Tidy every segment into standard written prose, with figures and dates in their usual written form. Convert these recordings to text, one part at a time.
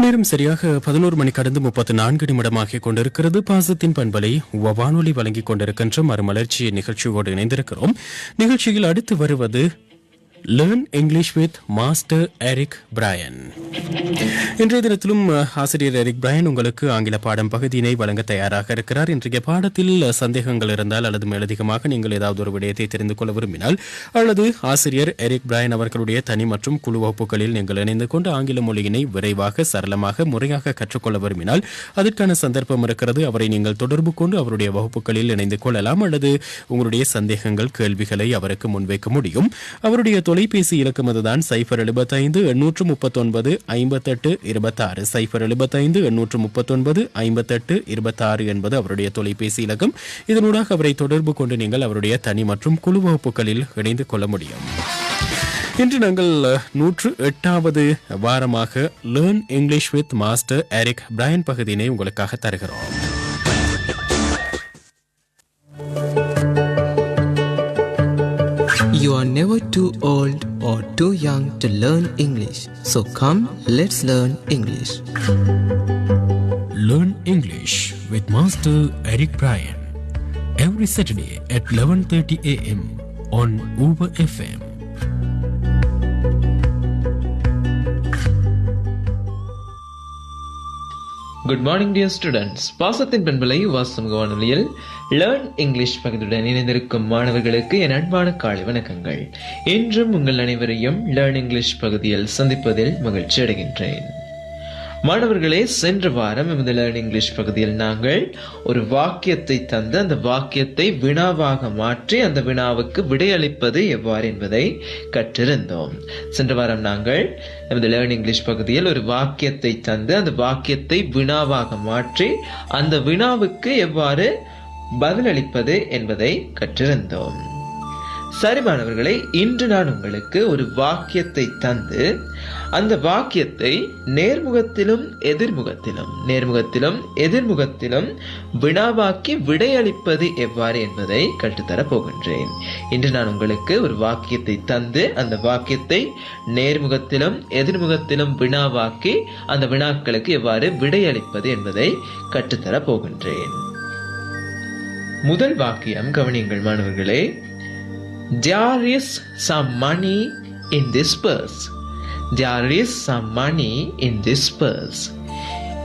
நேரம் சரியாக 11 மணி கடந்து 34 நிமிடமாகிக் கொண்டிருக்கிறது. பாசத்தின் பண்பலை வானொலி வழங்கிக் கொண்டிருக்கின்ற மறுமலர்ச்சி நிகழ்ச்சியோடு இணைந்திருக்கிறோம். நிகழ்ச்சியில் அடுத்து வருவது learn English with master Eric Brian. இன்றைய தினத்திலும் ஆசிரியர் எரிக் பிரையன் உங்களுக்கு ஆங்கில பாடம் பகுதியினை வழங்க தயாராக இருக்கிறார். இன்றைய பாடத்தில் சந்தேகங்கள் இருந்தால் அல்லது மேலதிகமாக நீங்கள் ஏதாவது ஒரு விடயத்தை தெரிந்து கொள்ள விரும்பினால் அல்லது ஆசிரியர் எரிக் பிரையன் அவர்களுடைய தனி மற்றும் குழு வகுப்புகளில் நீங்கள் இணைந்து கொண்டு ஆங்கில மொழியினை விரைவாக சரளமாக முறையாக கற்றுக்கொள்ள விரும்பினால் அதற்கான சந்தர்ப்பம் இருக்கிறது. அவரை நீங்கள் தொடர்பு கொண்டு அவருடைய வகுப்புகளில் இணைந்து கொள்ளலாம் அல்லது உங்களுடைய சந்தேகங்கள் கேள்விகளை அவருக்கு முன்வைக்க முடியும். அவருடைய தொலைபேசி இலக்கம் அதுதான் 075-839-5826 075-839-5826 என்பது அவருடைய தொலைபேசி இலக்கம். இதனூடாக அவரை தொடர்பு கொண்டு நீங்கள் அவருடைய தனி மற்றும் குழு வகுப்புகளில் இணைந்து கொள்ள முடியும். இன்று நாங்கள் 108வது வாரமாக learn English with master Eric Brian பகுதியினை உங்களுக்காக தருகிறோம். You are never too old or too young to learn English. So come, let's learn English. Learn English with Master Eric Brian. Every Saturday at 11:30 a.m. on Uber FM. Good morning dear students. பாசத்தின் பண்பலை வாசம் வானொலியில் learn English பகுதியுடன் இணைந்திருக்கும் மாணவர்களுக்கு என் அன்பான காலை வணக்கங்கள். இன்றும் உங்கள் அனைவரையும் லேர்ன் இங்கிலீஷ் பகுதியில் சந்திப்பதில் மகிழ்ச்சி அடைகின்றேன். மாணவர்களே, சென்ற வாரம் எமது லேர்ன் இங்கிலீஷ் பகுதியில் நாங்கள் ஒரு வாக்கியத்தை தந்து அந்த வாக்கியத்தை வினாவாக மாற்றி அந்த வினாவுக்கு விடையளிப்பது எவ்வாறு என்பதை கற்றிருந்தோம். சென்ற வாரம் நாங்கள் எமது லேர்ன் இங்கிலீஷ் பகுதியில் ஒரு வாக்கியத்தை தந்து அந்த வாக்கியத்தை வினாவாக மாற்றி அந்த வினாவுக்கு எவ்வாறு பதிலளிப்பது என்பதை கற்றிருந்தோம். சரி மாணவர்களே, இன்று நான் உங்களுக்கு ஒரு வாக்கியத்தை தந்து அந்த வாக்கியத்தை நேர்முகத்திலும் எதிர்முகத்திலும் வினாவாக்கி விடையளிப்பது எவ்வாறு என்பதை கற்றுத்தரப் போகின்றேன். இன்று நான் உங்களுக்கு ஒரு வாக்கியத்தை தந்து அந்த வாக்கியத்தை நேர்முகத்திலும் எதிர்முகத்திலும் வினாவாக்கி அந்த வினாக்களுக்கு எவ்வாறு விடையளிப்பது என்பதை கற்றுத்தரப் போகின்றேன். முதல் வாக்கியம் கவனியுங்கள் மாணவர்களே. There is some money in this purse. There is some money in this purse.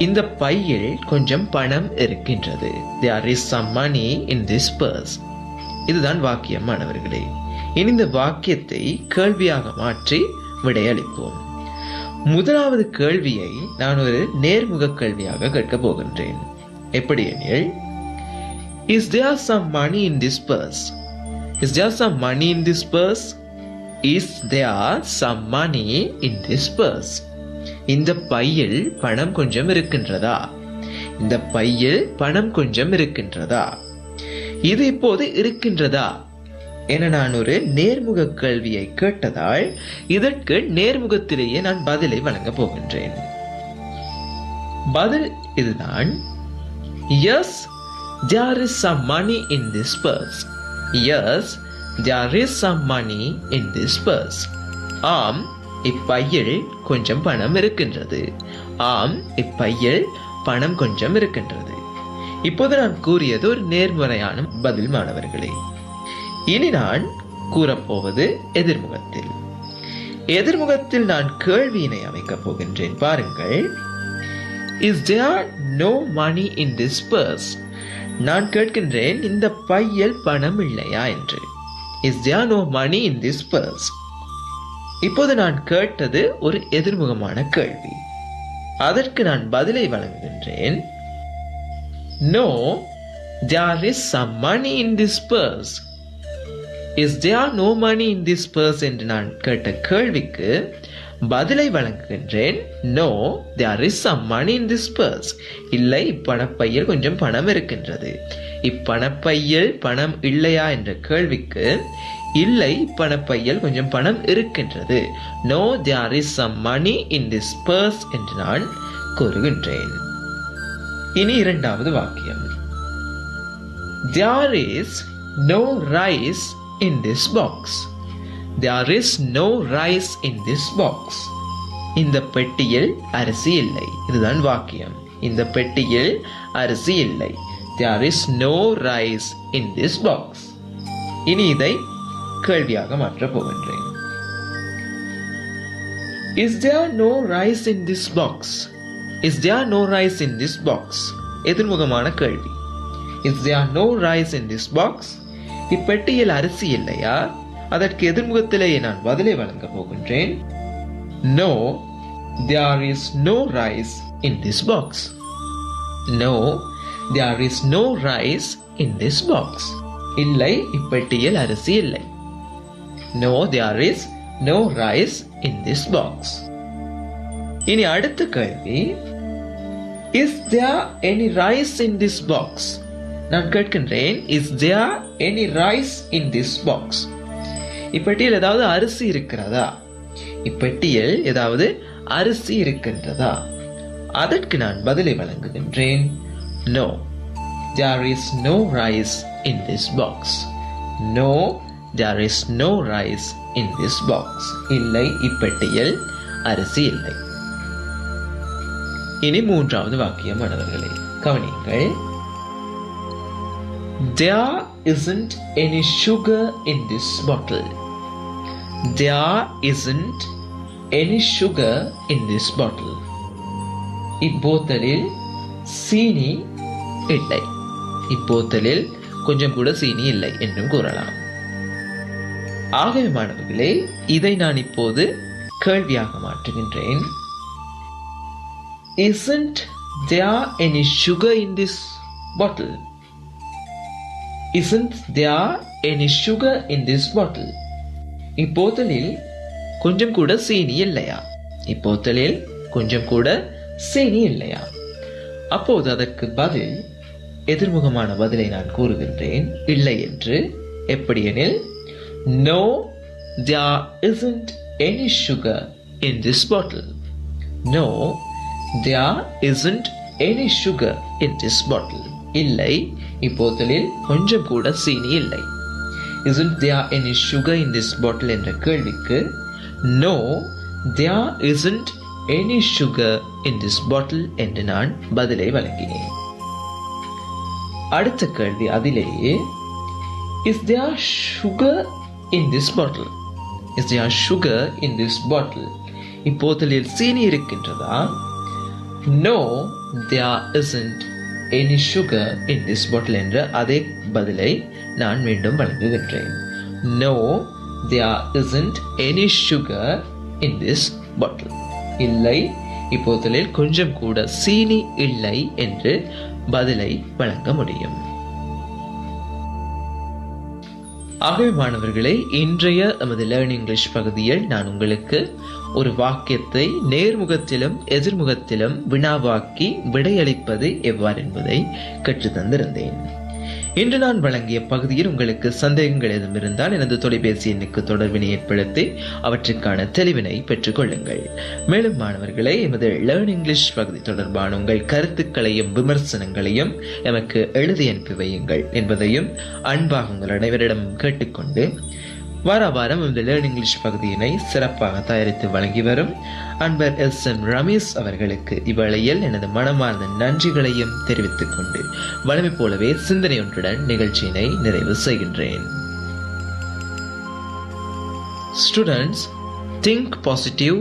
இந்த பையில் கொஞ்சம் பணம் இருக்கின்றது. There is some money in this purse. இதுதான் வாக்கியம் மாணவர்களே. இனி இந்த வாக்கியத்தை கேள்வியாக மாற்றி விடையளிப்போம். முதலாவது கேள்வியை நான் ஒரு நேர்முக கேள்வியாக கேட்க போகின்றேன். எப்படி எனில், Is there some money in this purse? Is there some money in this purse? Is there some money in this purse? இந்த பையில் பணம் கொஞ்சம் இருக்கின்றதா? இந்த பையில் பணம் கொஞ்சம் இருக்கின்றதா? இது இப்போது இருக்கின்றதா என நான் ஒரு நேர்முக கேள்வியை கேட்டதால் இதற்கு நேர்முகத்திலேயே நான் பதிலை வழங்க போகின்றேன். பதில் இதுதான். Yes, there is some money in this purse. Yes, there is some money in this purse. ஆம், இப்பையில் கொஞ்சம் பணம் இருக்கின்றது. ஆம், இப்பையில் பணம் கொஞ்சம் இருக்கின்றது. இப்போது நான் கூறியது ஒரு நேர்மறையான பதில் மாணவர்களே. இனி நான் கூறப்போவது எதிர்முகத்தில் நான் கேள்வியினை அமைக்கப் போகின்றேன். பாருங்கள். Is there no money in this purse? நான் கேட்கின்றேன், இந்த பையில் பணம் இல்லையா என்று. Is there no money in this purse? இப்போது நான் கேட்டது ஒரு எதிர்முகமான கேள்வி. அதற்கு நான் பதிலை வழங்குகின்றேன். No, there is some money in this purse. Is there no money in this purse என்று நான் கேட்ட கேள்விக்கு பதிலை வழங்குகின்றேன். No, there is some money in this purse. இல்லை, இப்பணப்பையில் கொஞ்சம் பணம் இருக்கின்றது. இப்பணப்பையில் பணம் இல்லையா என்ற கேள்விக்கு இல்லை, இப்பணப்பையில் கொஞ்சம் பணம் இருக்கின்றது. No, there is some money in this purse என்று நான் கூறுகின்றேன். இனி இரண்டாவது வாக்கியம். There is no rice in this box. There is no rice in this box. இந்த பெட்டியில் அரிசி இல்லை. இதுதான் வாக்கியம். இந்த பெட்டியில் அரிசி இல்லை. There is no rice in this box. இனி இதை கேள்வியாக மாற்றப் போகின்றேன். Is there no rice in this box? Is there no rice in this box? எதிர்முகமான கேள்வி. Is there no rice in this box? இப்பெட்டியில் அரிசி இல்லையா? அதற்கு எதிர்முகத்திலேயே நான் பதிலை வழங்க போகின்றேன். No, there is no rice in this box. No, there is no rice in this box. இல்லை, இப்பெட்டியில் அரிசி இல்லை. No, there is no rice in this box. இனி அடுத்த கேள்வி. Is there any rice in this box? நான் கேட்கின்றேன். Is there any rice in this box? இப்பெட்டியில் ஏதாவது அரிசி இருக்கிறதா? இப்பெட்டியில் ஏதாவது அரிசி இருக்கின்றதா? அதற்கு நான் பதிலை வழங்குகின்றேன். No, there is no rice in this box. No, there is no rice in this box. இல்லை, இப்பெட்டியில் அரிசி இல்லை. இனி மூன்றாவது வாக்கியம் மாணவர்களே, கவனியுங்கள். There isn't any sugar in this bottle. There isn't any sugar in this bottle. இப்போத்தலில் சீனி இல்லை. இப்போத்தலில் கொஞ்சம் கூட சீனி இல்லை என்றும் கூறலாம். ஆகவே மாணவர்களே, இதை நான் இப்போது கேள்வியாக மாற்றுகின்றேன். Isn't there any sugar in this bottle? Isn't there any sugar in this bottle? இப்போத்தலில் கொஞ்சம் கூட சீனி இல்லையா? இப்போத்தலில் கொஞ்சம் கூட சீனி இல்லையா? அப்போது அதற்கு பதில், எதிர்முகமான பதிலை நான் கூறுகின்றேன், இல்லை என்று. எப்படியெனில், No, there isn't any sugar in this bottle. No, there isn't any sugar in this bottle. இல்லை, இப்போத்தலில் கொஞ்சம் கூட சீனி இல்லை. Isn't there any sugar in this bottle என்ற கேள்விக்கு No, there isn't any sugar in this bottle என்று நான் பதிலை வழங்கினேன். அடுத்த கேள்வி அதிலேயே, Is there sugar in this bottle? Is there sugar in this bottle? இப்போத்தலில் சீனி இருக்கின்றதா? No, there isn't any sugar in this bottle என்ற அதே பதிலை நான் மீண்டும் வழங்குகின்றேன். No, there isn't any sugar in this bottle. இல்லை, இப்போத்தலில் கொஞ்சம் கூட சீனி இல்லை என்று பதிலை வழங்க முடியும். ஆகவே மாணவர்களே, இன்றைய நமது லேர்ன் இங்கிலீஷ் பகுதியில் நான் உங்களுக்கு ஒரு வாக்கியத்தை நேர்முகத்திலும் எதிர்முகத்திலும் வினாவாக்கி விடையளிப்பது எவ்வாறு என்பதை கற்று தந்திருந்தேன். இன்று நான் வழங்கிய பகுதியில் உங்களுக்கு சந்தேகங்கள் எதுவும் இருந்தால் எனது தொலைபேசி எண்ணுக்கு தொடர்பினை ஏற்படுத்தி அவற்றுக்கான தெளிவினை பெற்றுக் கொள்ளுங்கள். மேலும் மாணவர்களை, எமது லேர்ன் இங்கிலீஷ் பகுதி தொடர்பான உங்கள் கருத்துக்களையும் விமர்சனங்களையும் எமக்கு எழுதி அனுப்பி வையுங்கள் என்பதையும் அன்பாக உங்கள் அனைவரிடம் கேட்டுக்கொண்டு, வார வாரம் இந்த லேர்ன் இங்கிலீஷ் பகுதியினை சிறப்பாக தயாரித்து வழங்கி வரும் அன்பர் SM ரமேஷ் அவர்களுக்கு இவ்வேளையில் எனது மனமார்ந்த நன்றிகளையும் தெரிவித்துக் கொண்டு வழமை போலவே சிந்தனை ஒன்றுடன் நிகழ்ச்சியினை நிறைவு செய்கின்றேன். Students, think positive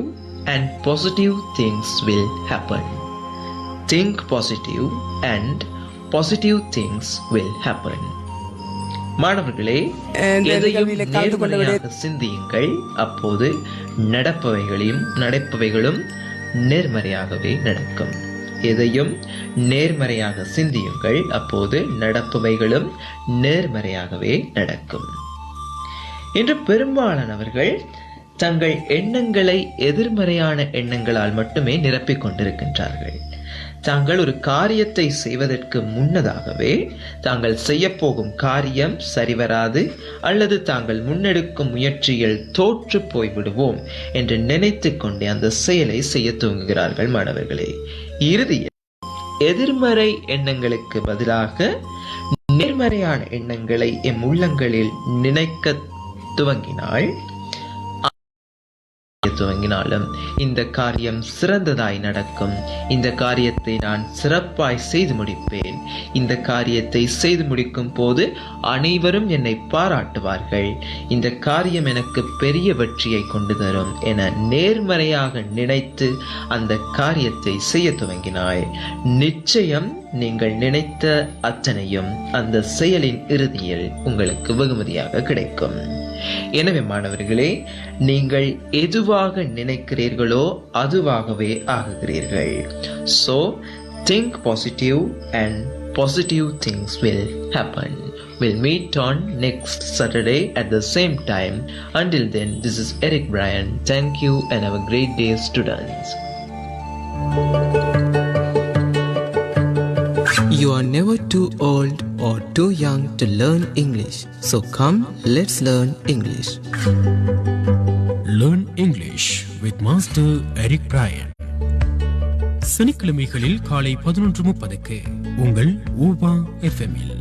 and positive things will happen. Think positive and positive things will happen. மாணவர்களே, எதையும் நேர்மறையாக சிந்தியுங்கள், அப்போது நடப்பவைகளும் நேர்மறையாகவே நடக்கும். எதையும் நேர்மறையாக சிந்தியுங்கள், அப்போது நடப்பவைகளும் நேர்மறையாகவே நடக்கும். இன்று பெரும்பாலானவர்கள் தங்கள் எண்ணங்களை எதிர்மறையான எண்ணங்களால் மட்டுமே நிரப்பிக் கொண்டிருக்கின்றார்கள். தாங்கள் ஒரு காரியத்தை செய்வதற்கு முன்னதாகவே தாங்கள் செய்யப்போகும் காரியம் சரிவராது அல்லது தாங்கள் முன்னெடுக்கும் முயற்சியில் தோற்று போய்விடுவோம் என்று நினைத்து கொண்டே அந்த செயலை செய்ய துவங்குகிறார்கள். மாணவர்களே, இறுதியில் எதிர்மறை எண்ணங்களுக்கு பதிலாக நேர்மறையான எண்ணங்களை எம் உள்ளங்களில் நினைக்க துவங்கினால் துவங்கினாலும் இந்த காரியம் சிறந்ததாய் நடக்கும். இந்த காரியத்தை நான் சிறப்பாய் செய்து முடிப்பேன். இந்த காரியத்தை செய்து முடிக்கும் போது அனைவரும் என்னை பாராட்டுவார்கள். இந்த காரியம் எனக்கு பெரிய வெற்றியை கொண்டு தரும் என நேர்மறையாக நினைத்து அந்த காரியத்தை செய்ய துவங்கினாய். நிச்சயம் நீங்கள் நினைத்த அத்தனையும் அந்த செயலின் இறுதியில் உங்களுக்கு வெகுமதியாக கிடைக்கும். எனவே மாணவர்களே, நீங்கள் எதுவாக நினைக்கிறீர்களோ அதுவாகவே ஆகுகிறீர்கள். So think positive and positive things will happen. We'll meet on next Saturday at the same time. Until then, this is Eric Bryan. Thank you and have a great day, students. You are never too old or too young to learn English. So come, let's learn English. Learn English with Master Eric Bryan. சனிக்கிழமைகளில் காலை 11:30க்கு உங்கள் Uber எஃப்எம்மில்.